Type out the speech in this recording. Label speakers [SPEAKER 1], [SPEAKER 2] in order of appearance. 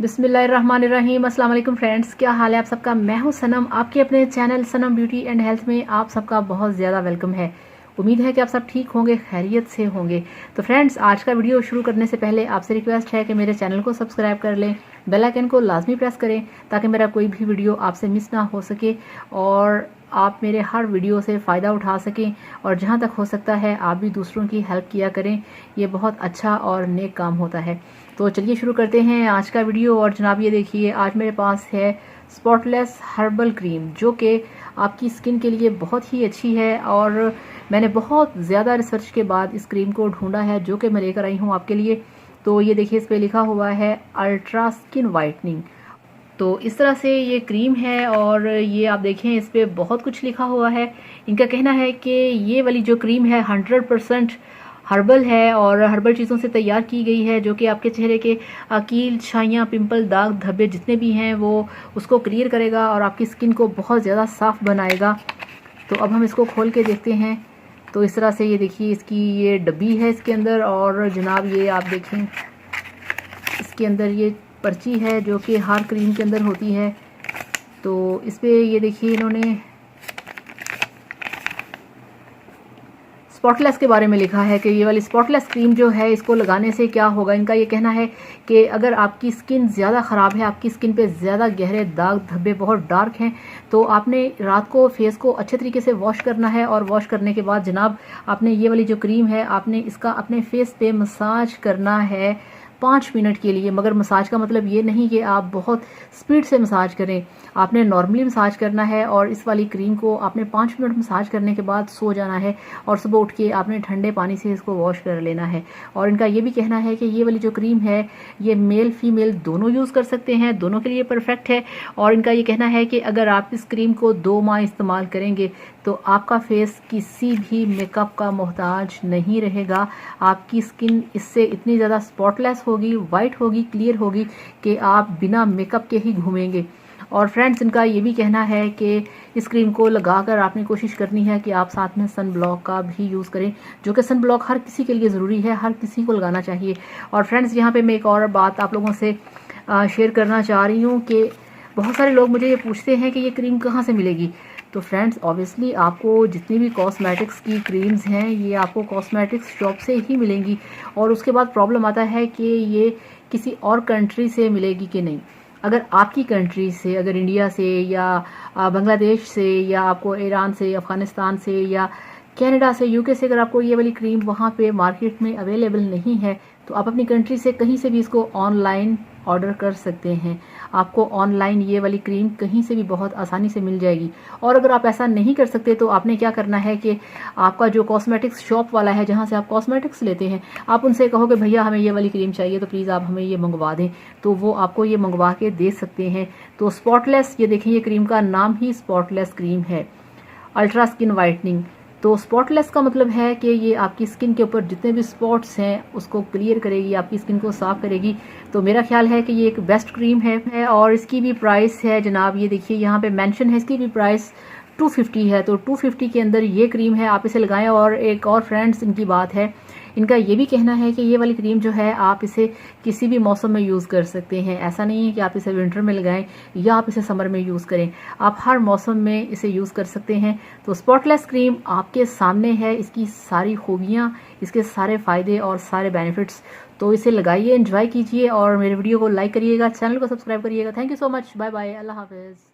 [SPEAKER 1] बिस्मिल्लाहिर्रहमानिर्रहीम। अस्सलाम वालेकुम फ्रेंड्स, क्या हाल है आप सबका। मैं हूं सनम, आपके अपने channel Sanam beauty and health में आप सबका बहुत ज़्यादा वेलकम है। उम्मीद है कि आप सब ठीक होंगे, खैरियत से होंगे। तो फ्रेंड्स, आज का वीडियो शुरू करने से पहले आपसे रिक्वेस्ट है कि मेरे चैनल को सब्सक्राइब कर लें, बेल आइकन को लाजमी प्रेस करें ताकि मेरा कोई भी वीडियो आपसे मिस ना हो सके और आप मेरे हर वीडियो से फ़ायदा उठा सकें। और जहां तक हो सकता है आप भी दूसरों की हेल्प किया करें, ये बहुत अच्छा और नेक काम होता है। तो चलिए शुरू करते हैं आज का वीडियो। और जनाब ये देखिए, आज मेरे पास है स्पॉटलेस हर्बल क्रीम जो कि आपकी स्किन के लिए बहुत ही अच्छी है। और मैंने बहुत ज़्यादा रिसर्च के बाद इस क्रीम को ढूंढा है जो कि मैं लेकर आई हूँ आपके लिए। तो ये देखिए, इस पर लिखा हुआ है अल्ट्रा स्किन वाइटनिंग। तो इस तरह से ये क्रीम है और ये आप देखें, इस पर बहुत कुछ लिखा हुआ है। इनका कहना है कि ये वाली जो क्रीम है 100% हर्बल है और हर्बल चीज़ों से तैयार की गई है, जो कि आपके चेहरे के कील, छाइयाँ, पिंपल, दाग धब्बे जितने भी हैं वो उसको क्लियर करेगा और आपकी स्किन को बहुत ज़्यादा साफ़ बनाएगा। तो अब हम इसको खोल के देखते हैं। तो इस तरह से ये देखिए, इसकी ये डब्बी है इसके अंदर। और जनाब ये आप देखें, इसके अंदर ये पर्ची है जो कि हर क्रीम के अंदर होती है। तो इस पर ये देखिए, इन्होंने स्पॉटलेस के बारे में लिखा है कि ये वाली स्पॉटलेस क्रीम जो है, इसको लगाने से क्या होगा। इनका ये कहना है कि अगर आपकी स्किन ज़्यादा ख़राब है, आपकी स्किन पे ज़्यादा गहरे दाग धब्बे बहुत डार्क हैं, तो आपने रात को फेस को अच्छे तरीके से वॉश करना है। और वॉश करने के बाद जनाब आपने ये वाली जो क्रीम है, आपने इसका अपने फेस पे मसाज करना है 5 मिनट के लिए। मगर मसाज का मतलब ये नहीं कि आप बहुत स्पीड से मसाज करें, आपने नॉर्मली मसाज करना है। और इस वाली क्रीम को आपने 5 मिनट मसाज करने के बाद सो जाना है और सुबह उठ के आपने ठंडे पानी से इसको वॉश कर लेना है। और इनका ये भी कहना है कि ये वाली जो क्रीम है, ये मेल फीमेल दोनों यूज़ कर सकते हैं, दोनों के लिए परफेक्ट है। और इनका ये कहना है कि अगर आप इस क्रीम को 2 माह इस्तेमाल करेंगे तो आपका फेस किसी भी मेकअप का मोहताज नहीं रहेगा। आपकी स्किन इससे इतनी ज़्यादा स्पॉटलेस होगी, वाइट होगी, क्लियर होगी कि आप बिना मेकअप के ही घूमेंगे। और फ्रेंड्स, इनका ये भी कहना है कि इस क्रीम को लगाकर आपने कोशिश करनी है कि आप साथ में सन ब्लॉक का भी यूज़ करें, जो कि सन ब्लॉक हर किसी के लिए ज़रूरी है, हर किसी को लगाना चाहिए। और फ्रेंड्स, यहाँ पे मैं एक और बात आप लोगों से शेयर करना चाह रही हूँ कि बहुत सारे लोग मुझे ये पूछते हैं कि ये क्रीम कहाँ से मिलेगी। तो फ्रेंड्स, ऑब्वियसली आपको जितनी भी कॉस्मेटिक्स की क्रीम्स हैं, ये आपको कॉस्मेटिक्स शॉप से ही मिलेंगी। और उसके बाद प्रॉब्लम आता है कि ये किसी और कंट्री से मिलेगी कि नहीं। अगर आपकी कंट्री से, अगर इंडिया से या बांग्लादेश से या आपको ईरान से, अफ़गानिस्तान से या कनाडा से, यूके से अगर आपको ये वाली क्रीम वहाँ पे मार्केट में अवेलेबल नहीं है, तो आप अपनी कंट्री से कहीं से भी इसको ऑनलाइन ऑर्डर कर सकते हैं। आपको ऑनलाइन ये वाली क्रीम कहीं से भी बहुत आसानी से मिल जाएगी। और अगर आप ऐसा नहीं कर सकते तो आपने क्या करना है कि आपका जो कॉस्मेटिक्स शॉप वाला है, जहाँ से आप कॉस्मेटिक्स लेते हैं, आप उनसे कहो कि भैया हमें ये वाली क्रीम चाहिए, तो प्लीज़ आप हमें ये मंगवा दें। तो वो आपको ये मंगवा के दे सकते हैं। तो स्पॉटलेस, ये देखें, ये क्रीम का नाम ही स्पॉटलेस क्रीम है, अल्ट्रा स्किन वाइटनिंग। तो स्पॉटलेस का मतलब है कि ये आपकी स्किन के ऊपर जितने भी स्पॉट्स हैं उसको क्लियर करेगी, आपकी स्किन को साफ करेगी। तो मेरा ख्याल है कि ये एक बेस्ट क्रीम है। और इसकी भी प्राइस है जनाब, ये देखिए यहाँ पे मेंशन है, इसकी भी प्राइस 250 है। तो 250 के अंदर ये क्रीम है, आप इसे लगाएं। और एक और फ्रेंड्स, इनकी बात है, इनका ये भी कहना है कि ये वाली क्रीम जो है, आप इसे किसी भी मौसम में यूज़ कर सकते हैं। ऐसा नहीं है कि आप इसे विंटर में लगाएं या आप इसे समर में यूज़ करें, आप हर मौसम में इसे यूज़ कर सकते हैं। तो स्पॉटलेस क्रीम आपके सामने है, इसकी सारी खूबियाँ, इसके सारे फ़ायदे और सारे बेनिफिट्स। तो इसे लगाइए, एंजॉय कीजिए और मेरे वीडियो को लाइक करिएगा, चैनल को सब्सक्राइब करिएगा। Thank you so much, bye bye, अल्लाह हाफिज़।